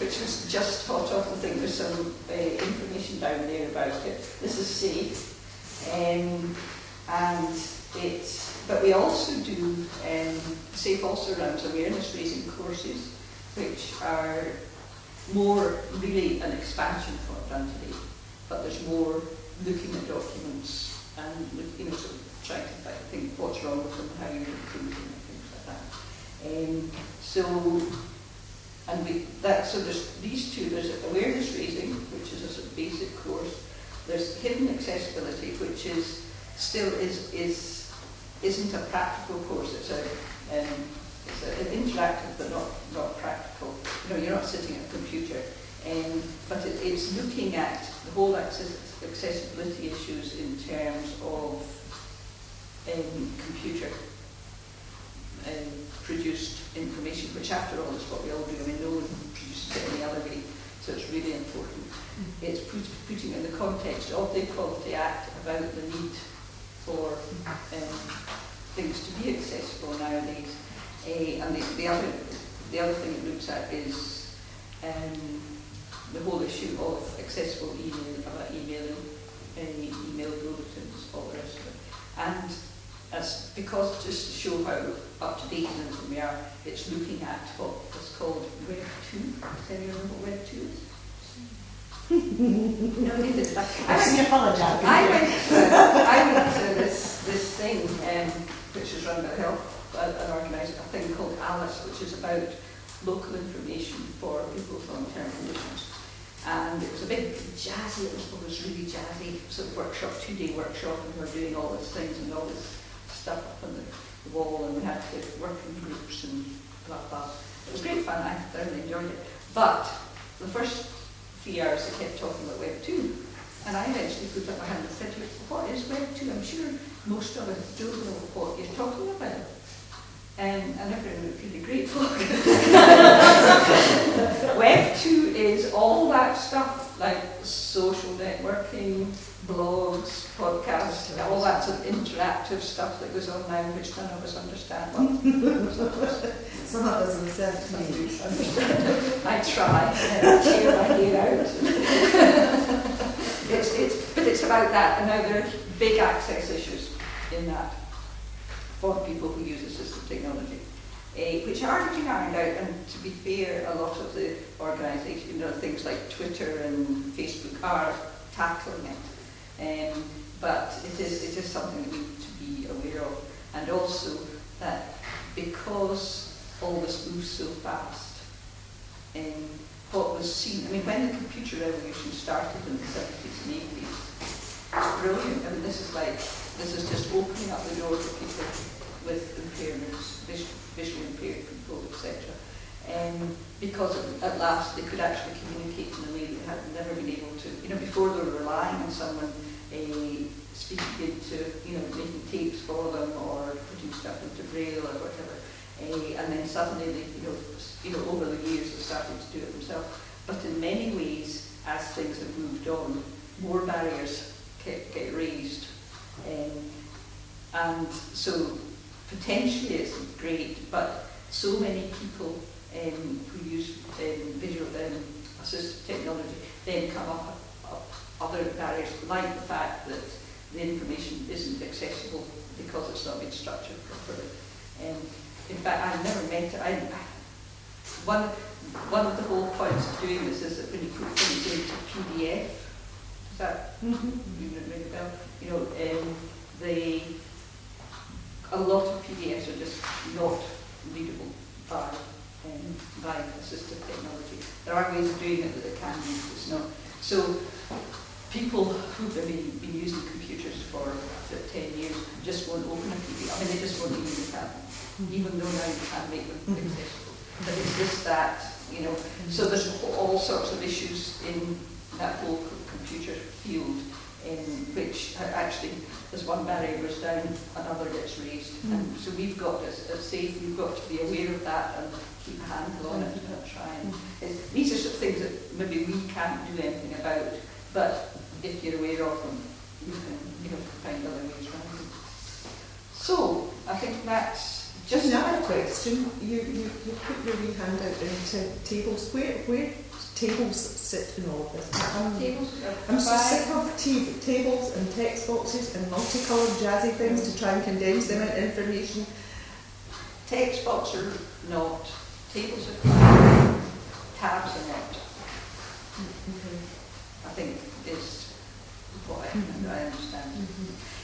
which was just hot off the thing. There's some information down there about it. This is safe, and but we also do, SAFE also runs awareness raising courses, which are more really an expansion of what I've done today, but there's more looking at documents and sort of trying to think what's wrong with them, how you improve them, and things like that. So there's these two. There's awareness raising, which is a sort of basic course. There's hidden accessibility, which is still isn't a practical course. It's an interactive but not practical. You're not sitting at a computer, but it's looking at the whole accessibility issues in terms of computer produced information, which after all is what we all do. No one produces it any other way, so it's really important. It's putting in the context of the Equality Act about the need for things to be accessible nowadays. And the other thing it looks at is the whole issue of accessible email, about emailing, email bulletins, all the rest of it. And because just to show how up to date we are, it's looking at what was called Web 2. Does anyone know what Web 2 is? No, neither did I. I went to this thing, which is run by an organisation, a thing called Alice, which is about local information for people with long-term conditions. And it was a big jazzy, it was really jazzy sort of workshop, 2-day workshop, and we were doing all these things and all this stuff up on the wall, and we had to work in groups and blah blah. It was great fun, I thoroughly enjoyed it. But the first 3 hours I kept talking about Web 2, and I eventually put up my hand and said to her, what is Web 2? I'm sure most of us don't know what you're talking about. And everyone was really grateful. Web 2 is all that stuff, like social networking, blogs, podcasts, all that sort of interactive stuff that goes on now, which none of us understand. Well, some of us understand. I try, tear my hair out. But it's about that, and now there are big access issues in that for people who use assistive technology, which are getting ironed out. And to be fair, a lot of the organisations, things like Twitter and Facebook are tackling it. But it is something we need to be aware of, and also that because all this moves so fast, what was seen, when the computer revolution started in the 70s and 80s, it's brilliant. This is just opening up the door for people with impairments, visually impaired people, etc. Because at last they could actually communicate in a way they had never been able to. Before they were relying on someone speaking into, making tapes for them or putting stuff into braille or whatever. And then suddenly they, over the years they started to do it themselves. But in many ways, as things have moved on, more barriers get raised. And so potentially it's great, but so many people who use visual assistive technology then come up other barriers, like the fact that the information isn't accessible because it's not been structured properly. In fact, I've never met it. One of the whole points of doing this is that when you put things into PDF, does that ring a bell? A lot of PDFs are just not readable by assistive technology. There are ways of doing it that it can be, it's not. So people who've been using computers for 10 years just won't open a PDF. They just won't even look at them, even though now you can't make them accessible. But it's just that, so there's all sorts of issues in that whole computer field in which actually as one barrier goes down, another gets raised. And so we've got, as SAFE, we've got to be aware of that and keep a handle on it and try and... These are sort of things that maybe we can't do anything about, but if you're aware of them, you can find other ways around them. So, I think that's just... Another question, you put your wee hand out into tables. Where tables sit in all of this. Tables I'm so are sick of tables and text boxes and multicoloured jazzy things to try and condense them into information. text box are not, tables are fine, tabs are not, Okay. I think is what I understand. Mhm.